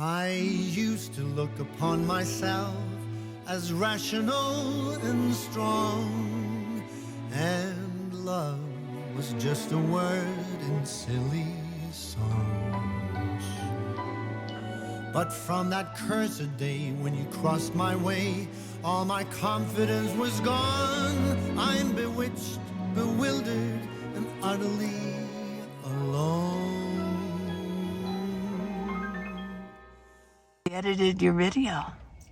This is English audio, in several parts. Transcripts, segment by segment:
I used to look upon myself as rational and strong, and love was just a word in silly songs. But from that cursed day when you crossed my way, all my confidence was gone. I'm bewitched, bewildered, and utterly alone. I edited your video.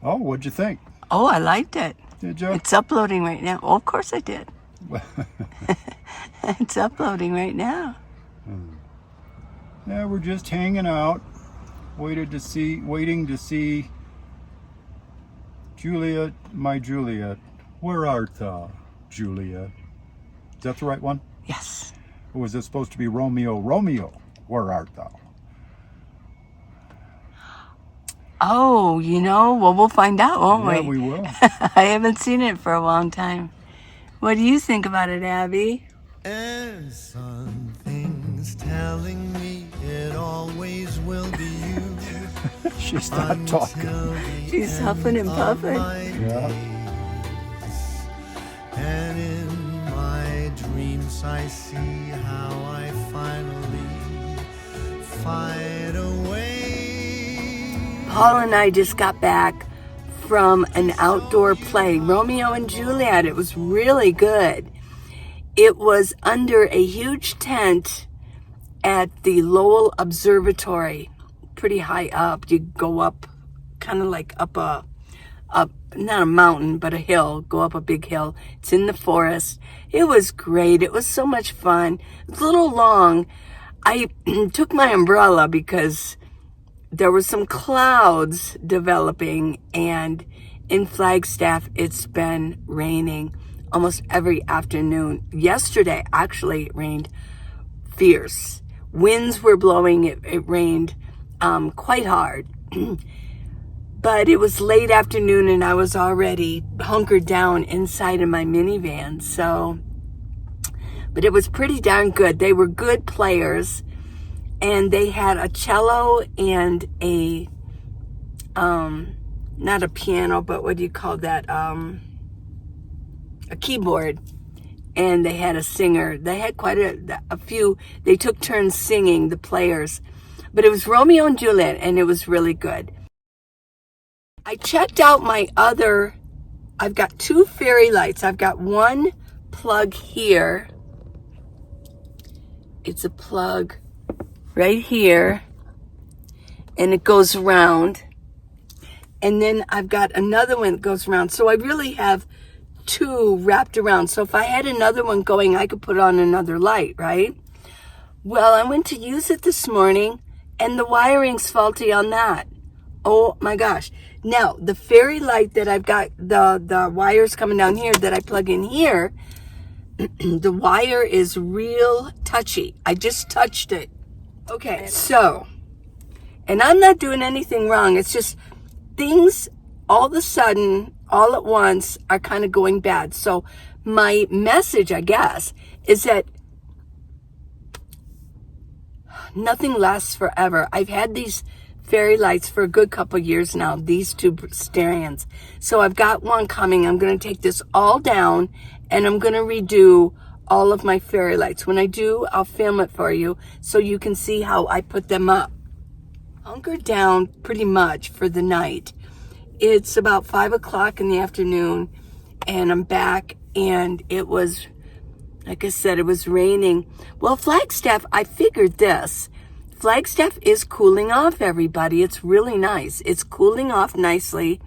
Oh, what'd you think? Oh, I liked it. Did you? It's uploading right now. Oh, of course I did. It's uploading right now. Yeah, we're just hanging out, waiting to see Juliet, my Juliet. Where art thou, Juliet? Is that the right one? Yes. Or was it supposed to be Romeo, Romeo? Where art thou? Oh, well, we'll find out, won't we? Yeah, we will. I haven't seen it for a long time. What do you think about it, Abby? And something's telling me it always will be you. She's not talking. She's huffing and puffing. Yeah. And in my dreams I see how I finally fight away. Paul and I just got back from an outdoor play, Romeo and Juliet. It was really good. It was under a huge tent at the Lowell Observatory, pretty high up. You go up, kind of like up not a mountain, but a hill, go up a big hill. It's in the forest. It was great. It was so much fun. It was a little long. I took my umbrella because there were some clouds developing, and in Flagstaff, it's been raining almost every afternoon. Yesterday, actually, it rained fierce. Winds were blowing. It rained quite hard. But it was late afternoon, and I was already hunkered down inside of my minivan. But it was pretty darn good. They were good players. And they had a cello and a, not a piano, but what do you call that? A keyboard. And they had a singer. They had quite a few. They took turns singing, the players. But it was Romeo and Juliet, and it was really good. I checked out I've got 2 fairy lights. I've got one plug here. It's a plug right here, and it goes around, and then I've got another one that goes around. So I really have 2 wrapped around. So if I had another one going, I could put on another light, right? Well, I went to use it this morning, and the wiring's faulty on that. Oh my gosh. Now, the fairy light that I've got, the wires coming down here that I plug in here, the wire is real touchy. I just touched it. Okay, so, and I'm not doing anything wrong. It's just things all of a sudden, all at once, are kind of going bad. So my message, I guess, is that nothing lasts forever. I've had these fairy lights for a good couple years now, these 2 Starions. So I've got one coming. I'm going to take this all down, and I'm going to redo all of my fairy lights. When I do, I'll film it for you so you can see how I put them up. Hunkered down pretty much for the night. It's about 5 o'clock in the afternoon, and I'm back, and it was, like I said, it was raining. Well, Flagstaff, I figured this. Flagstaff is cooling off, everybody. It's really nice. It's cooling off nicely,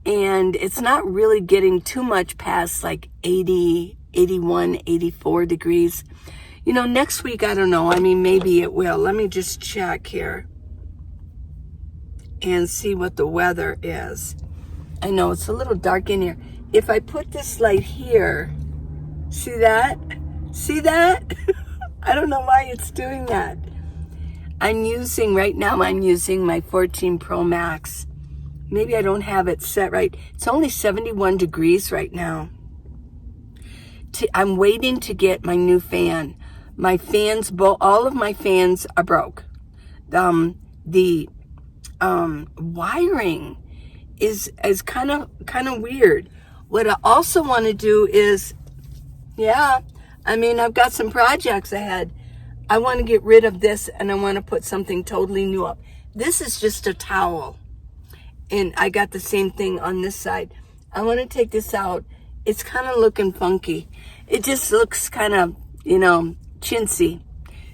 and it's not really getting too much past like 80, 81, 84 degrees. Next week, I don't know. I mean, maybe it will. Let me just check here and see what the weather is. I know it's a little dark in here. If I put this light here, see that? See that? I don't know why it's doing that. Right now I'm using my 14 Pro Max. Maybe I don't have it set right. It's only 71 degrees right now. I'm waiting to get my new fan. My fans, all of my fans are broke. The wiring is kind of weird. What I also want to do is, I've got some projects ahead. I want to get rid of this and I want to put something totally new up. This is just a towel. And I got the same thing on this side. I want to take this out. It's kind of looking funky. It just looks kind of, chintzy.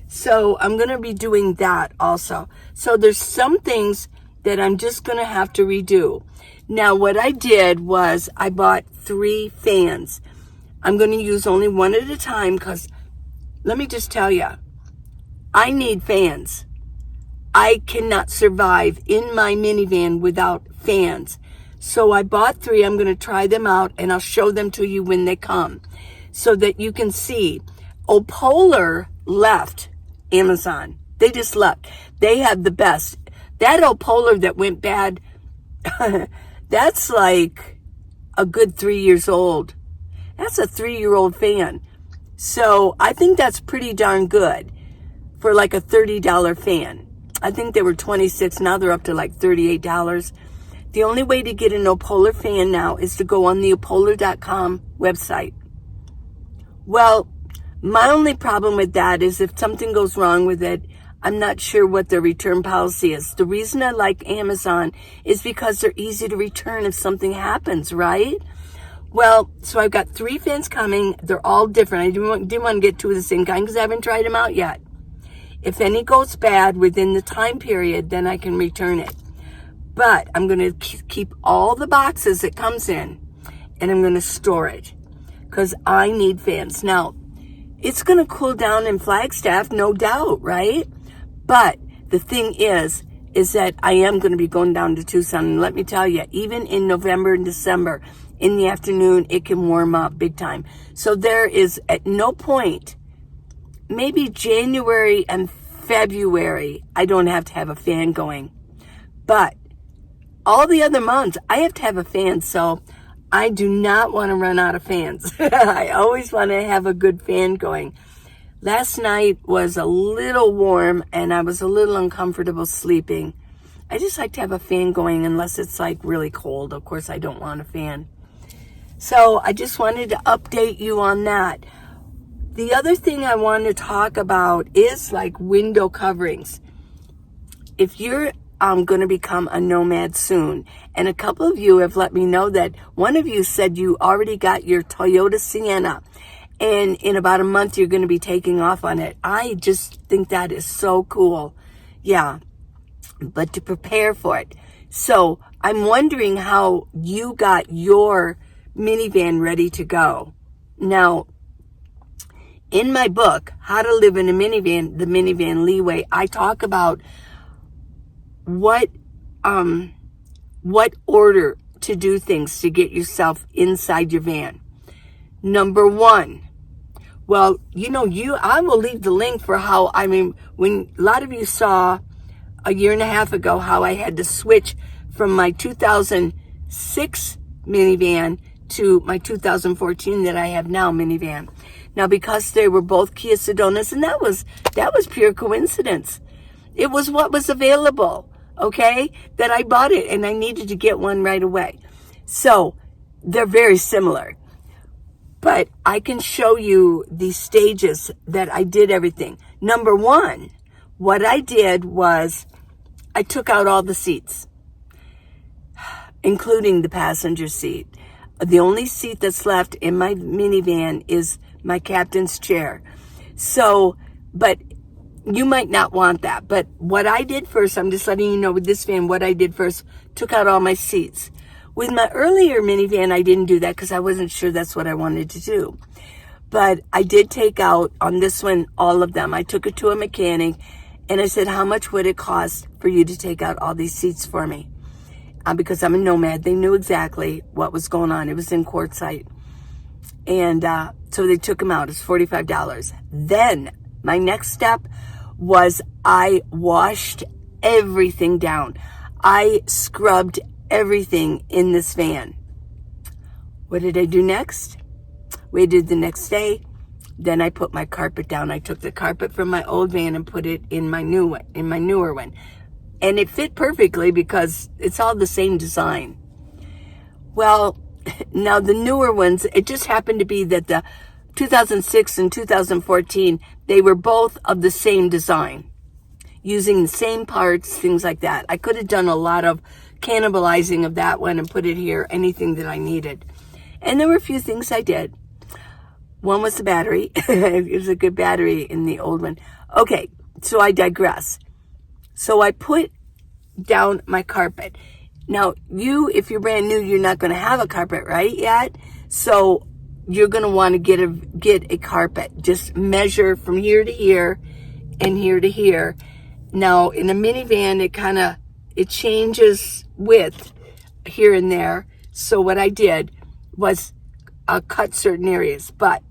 So I'm going to be doing that also. So there's some things that I'm just going to have to redo. Now, what I did was I bought 3 fans. I'm going to use only one at a time because let me just tell you, I need fans. I cannot survive in my minivan without fans. So I bought 3. I'm going to try them out and I'll show them to you when they come so that you can see. Polar left Amazon. They just left. They have the best. That Polar that went bad, that's like a good 3 years old. That's a 3-year-old fan. So I think that's pretty darn good for like a $30 fan. I think they were $26. Now they're up to like $38. The only way to get an Polar fan now is to go on the opolar.com website. Well, my only problem with that is if something goes wrong with it, I'm not sure what their return policy is. The reason I like Amazon is because they're easy to return if something happens, right? Well, so I've got 3 fans coming. They're all different. I didn't want to get 2 of the same kind because I haven't tried them out yet. If any goes bad within the time period, then I can return it. But I'm going to keep all the boxes it comes in, and I'm going to store it because I need fans. Now, it's going to cool down in Flagstaff, no doubt, right? But the thing is that I am going to be going down to Tucson. And let me tell you, even in November and December, in the afternoon, it can warm up big time. So there is at no point, maybe January and February, I don't have to have a fan going. But all the other months, I have to have a fan. So I do not want to run out of fans. I always want to have a good fan going. Last night was a little warm and I was a little uncomfortable sleeping. I just like to have a fan going unless it's like really cold. Of course, I don't want a fan. So I just wanted to update you on that. The other thing I want to talk about is like window coverings. If you're going to become a nomad soon, and a couple of you have let me know that one of you said you already got your Toyota Sienna, and in about a month you're going to be taking off on it. I just think that is so cool. Yeah, but to prepare for it. So I'm wondering how you got your minivan ready to go. Now, in my book, How to Live in a Minivan, The Minivan Leeway, I talk about what order to do things to get yourself inside your van. Number 1, well, I will leave the link for how, when a lot of you saw a year and a half ago how I had to switch from my 2006 minivan to my 2014 that I have now minivan. Now, because they were both Kia Sedonas, and that was pure coincidence. It was what was available, okay, that I bought it, and I needed to get one right away. So they're very similar. But I can show you the stages that I did everything. Number 1, what I did was I took out all the seats, including the passenger seat. The only seat that's left in my minivan is my captain's chair. So, but you might not want that. But what I did first, I'm just letting you know with this van, what I did first, took out all my seats. With my earlier minivan, I didn't do that because I wasn't sure that's what I wanted to do. But I did take out, on this one, all of them. I took it to a mechanic, and I said, how much would it cost for you to take out all these seats for me? Because I'm a nomad. They knew exactly what was going on. It was in Quartzsite. And so they took them out. It's $45. Then my next step was I washed everything down. I scrubbed everything in this van. What did I do next? Waited the next day. Then I put my carpet down. I took the carpet from my old van and put it in my newer one. And it fit perfectly because it's all the same design. Well, now the newer ones, it just happened to be that the 2006 and 2014, they were both of the same design, using the same parts, things like that. I could have done a lot of cannibalizing of that one and put it here, anything that I needed. And there were a few things I did. One was the battery. It was a good battery in the old one. Okay, so I digress. So I put down my carpet. Now, if you're brand new, you're not going to have a carpet, right, yet? So you're going to want to get a carpet. Just measure from here to here and here to here. Now, in a minivan, it changes width here and there. So what I did was cut certain areas, but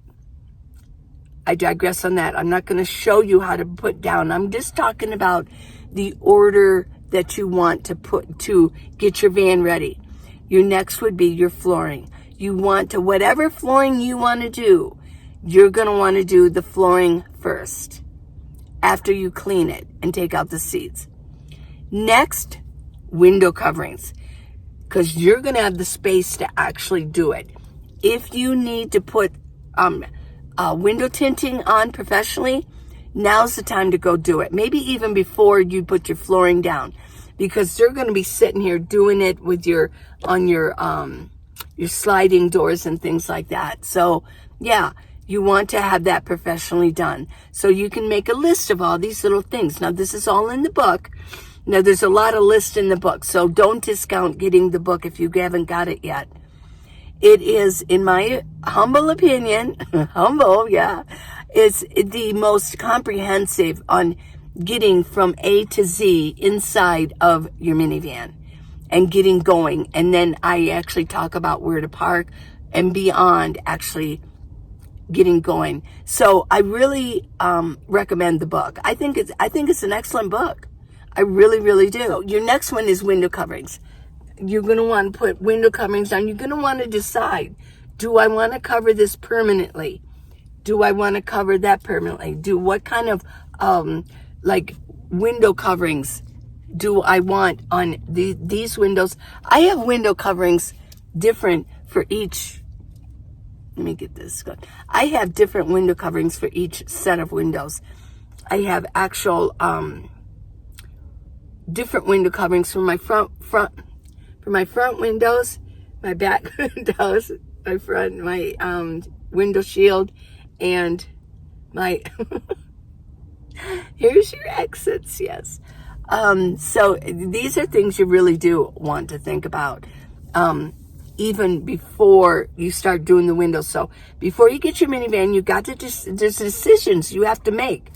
I digress on that. I'm not going to show you how to put down. I'm just talking about the order that you want to get your van ready. Your next would be your flooring. You want to, whatever flooring you want to do, you're going to want to do the flooring first after you clean it and take out the seats. Next, window coverings, because you're going to have the space to actually do it. If you need to put window tinting on professionally, now's the time to go do it. Maybe even before you put your flooring down, because they're going to be sitting here doing it with your sliding doors and things like that. So yeah, you want to have that professionally done. So you can make a list of all these little things. Now this is all in the book. Now there's a lot of lists in the book, so don't discount getting the book if you haven't got it yet. It is, in my humble opinion, it's the most comprehensive on getting from A to Z inside of your minivan and getting going. And then I actually talk about where to park and beyond actually getting going. So I really recommend the book. I think it's an excellent book. I really, really do. So your next one is window coverings. You're going to want to put window coverings on. You're going to want to decide, do I want to cover this permanently? Do I want to cover that permanently? What kind of window coverings do I want on these windows? I have window coverings different for each. Let me get this going. I have different window coverings for each set of windows. I have actual different window coverings for my front windows, my back windows, my window shield, and my here's your exits. Yes. So these are things you really do want to think about, even before you start doing the windows. So before you get your minivan, you got to there's decisions you have to make,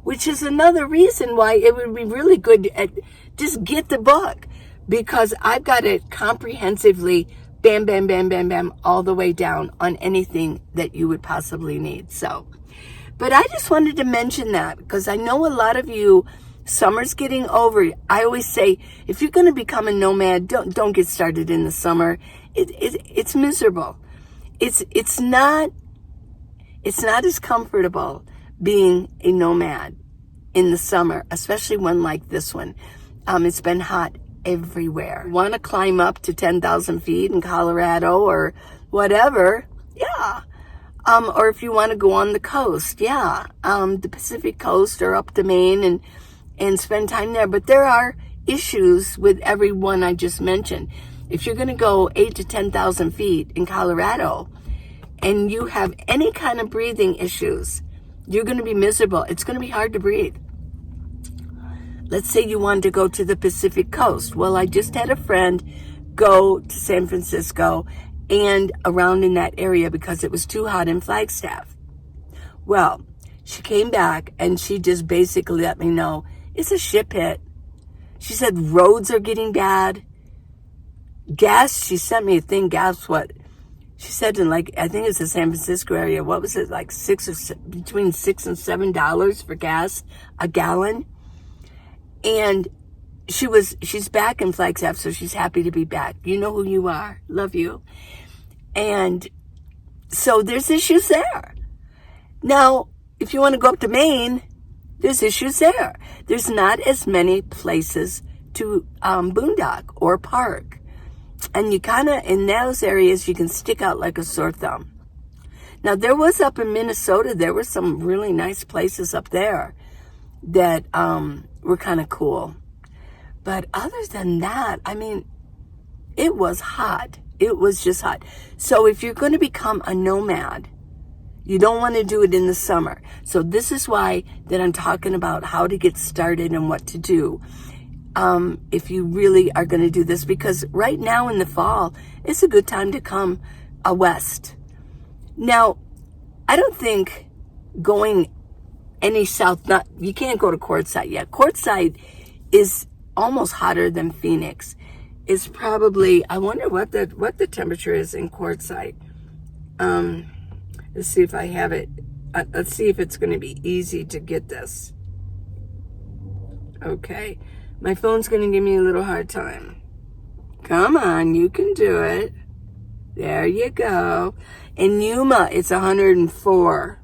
which is another reason why it would be really good to just get the book, because I've got it comprehensively, bam, bam, bam, bam, bam, all the way down on anything that you would possibly need. So, but I just wanted to mention that because I know a lot of you, summer's getting over. I always say, if you're going to become a nomad, don't get started in the summer. It's miserable. It's not as comfortable being a nomad in the summer, especially one like this one. It's been hot everywhere. Want to climb up to 10,000 feet in Colorado or whatever? Yeah. Or if you want to go on the coast, yeah. The Pacific coast or up to Maine and spend time there. But there are issues with every one I just mentioned. If you're going to go 8 to 10,000 feet in Colorado and you have any kind of breathing issues, you're going to be miserable. It's going to be hard to breathe. Let's say you wanted to go to the Pacific coast. Well, I just had a friend go to San Francisco and around in that area because it was too hot in Flagstaff. Well, she came back and she just basically let me know it's a shit pit. She said roads are getting bad. Gas, she sent me a thing, gas, what? She said in I think it's the San Francisco area, what was it, like between $6 and $7 for gas, a gallon? And she's back in Flagstaff, so she's happy to be back. You know who you are. Love you. And so there's issues there. Now, if you want to go up to Maine, there's issues there. There's not as many places to boondock or park. And you kind of, in those areas, you can stick out like a sore thumb. Now, there was up in Minnesota, there were some really nice places up there that were kind of cool. But other than that, I mean, it was hot. It was just hot. So if you're going to become a nomad, you don't want to do it in the summer. So this is why that I'm talking about how to get started and what to do. If you really are going to do this, because right now in the fall, it's a good time to come west. Now, I don't think going any south, you can't go to Quartzsite yet. Quartzsite is almost hotter than Phoenix. It's probably, I wonder what the temperature is in Quartzsite. Let's see if I have it. Let's see if it's going to be easy to get this. Okay. My phone's going to give me a little hard time. Come on, you can do it. There you go. In Yuma, it's 104.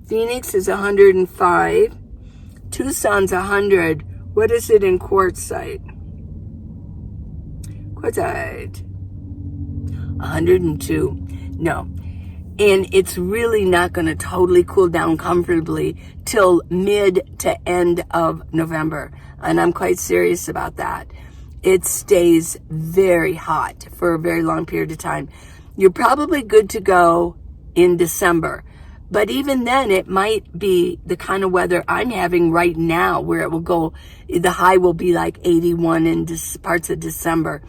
Phoenix is 105. Tucson's 100. What is it in Quartzsite? Quartzsite. 102. No. And it's really not going to totally cool down comfortably till mid to end of November. And I'm quite serious about that. It stays very hot for a very long period of time. You're probably good to go in December. But even then, it might be the kind of weather I'm having right now, where it will go, the high will be like 81 in parts of December.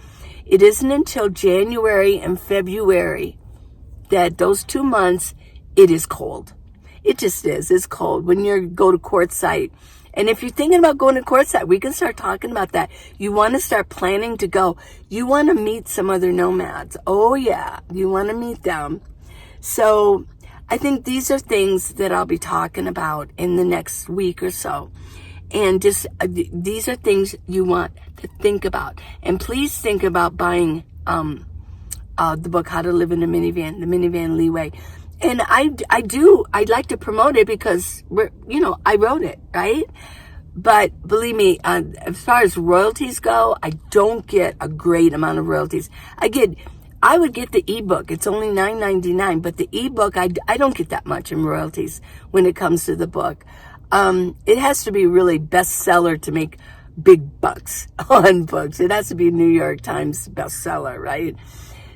It isn't until January and February that those 2 months, it is cold. It just is. It's cold when you go to Quartzsite. And if you're thinking about going to Quartzsite, we can start talking about that. You want to start planning to go. You want to meet some other nomads. Oh, yeah. You want to meet them. So I think these are things that I'll be talking about in the next week or so. And just these are things you want to think about. And please think about buying the book, How to Live in a Minivan, the Minivan Leeway. And I'd like to promote it because, I wrote it, right? But believe me, as far as royalties go, I don't get a great amount of royalties. I would get the ebook. It's only $9.99, but the ebook, I don't get that much in royalties when it comes to the book. It has to be really bestseller to make big bucks on books. It has to be a New York Times bestseller, right?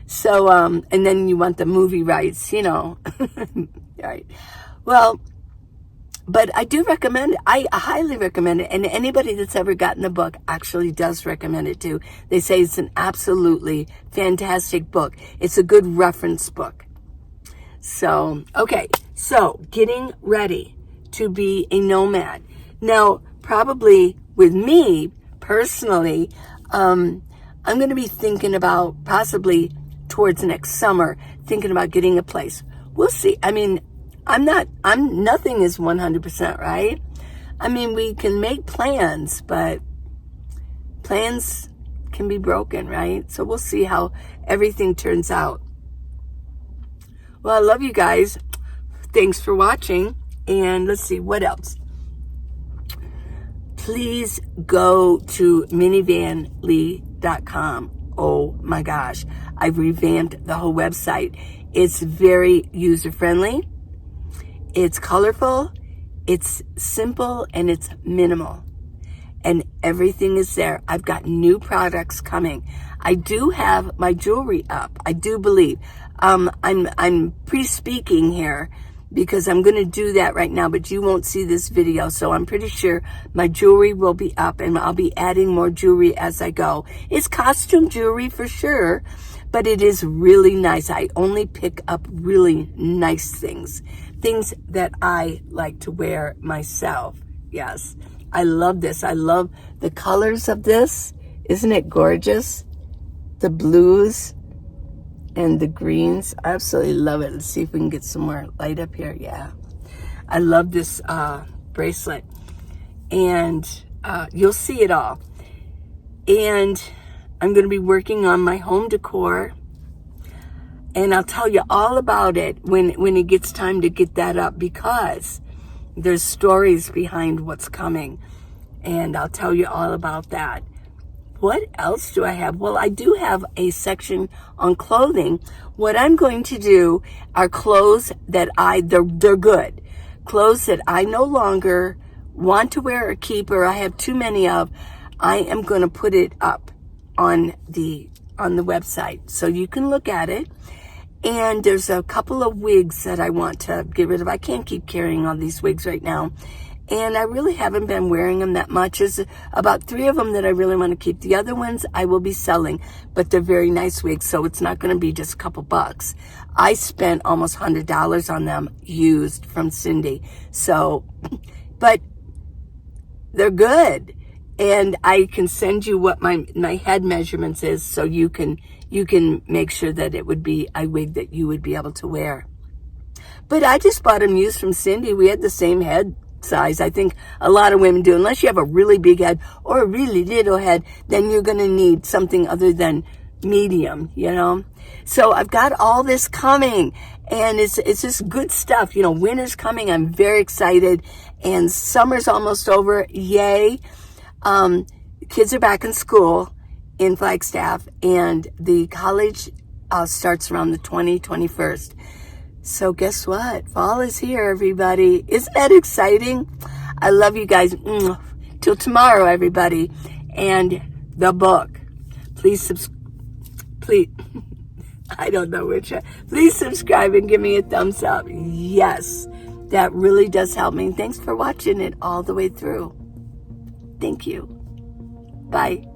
So, and then you want the movie rights, right? Well, but I do recommend it. I highly recommend it. And anybody that's ever gotten the book actually does recommend it too. They say it's an absolutely fantastic book. It's a good reference book. So, okay. So, getting ready to be a nomad. Now, probably with me personally, I'm going to be thinking about possibly towards next summer, thinking about getting a place. We'll see. I mean, nothing is 100%, right? I mean, we can make plans, but plans can be broken, right? So we'll see how everything turns out. Well, I love you guys. Thanks for watching. And let's see, what else? Please go to minivanly.com. Oh my gosh, I've revamped the whole website. It's very user-friendly. It's colorful. It's simple, and it's minimal. And everything is there. I've got new products coming. I do have my jewelry up. I do believe. I'm pre-speaking here because I'm going to do that right now, but you won't see this video. So I'm pretty sure my jewelry will be up, and I'll be adding more jewelry as I go. It's costume jewelry for sure, but it is really nice. I only pick up really nice things that I like to wear myself. Yes, I love this. I love the colors of this. Isn't it gorgeous? The blues and the greens. I absolutely love it. Let's see if we can get some more light up here. Yeah. I love this bracelet. And you'll see it all. And I'm going to be working on my home decor. And I'll tell you all about it when it gets time to get that up, because there's stories behind what's coming, and I'll tell you all about that. What else do I have? Well, I do have a section on clothing. What I'm going to do are clothes that they're good. Clothes that I no longer want to wear or keep, or I have too many of. I am going to put it up on the website so you can look at it. And there's a couple of wigs that I want to get rid of. I can't keep carrying all these wigs right now. And I really haven't been wearing them that much. There's about 3 of them that I really want to keep. The other ones I will be selling, but they're very nice wigs, so it's not going to be just a couple bucks. I spent almost $100 on them used from Cindy. So, but they're good. And I can send you what my head measurements is, so you can make sure that it would be a wig that you would be able to wear. But I just bought them used from Cindy. We had the same head size. I think a lot of women do. Unless you have a really big head or a really little head, then you're going to need something other than medium, you know. So I've got all this coming, and it's just good stuff. You know, winter's coming. I'm very excited, and summer's almost over. Yay. Kids are back in school in Flagstaff, and the college starts around the 21st. So guess what? Fall is here, everybody. Isn't that exciting? I love you guys. Till tomorrow, everybody. And the book. Please, I don't know which. Please subscribe and give me a thumbs up. Yes, that really does help me. Thanks for watching it all the way through. Thank you. Bye.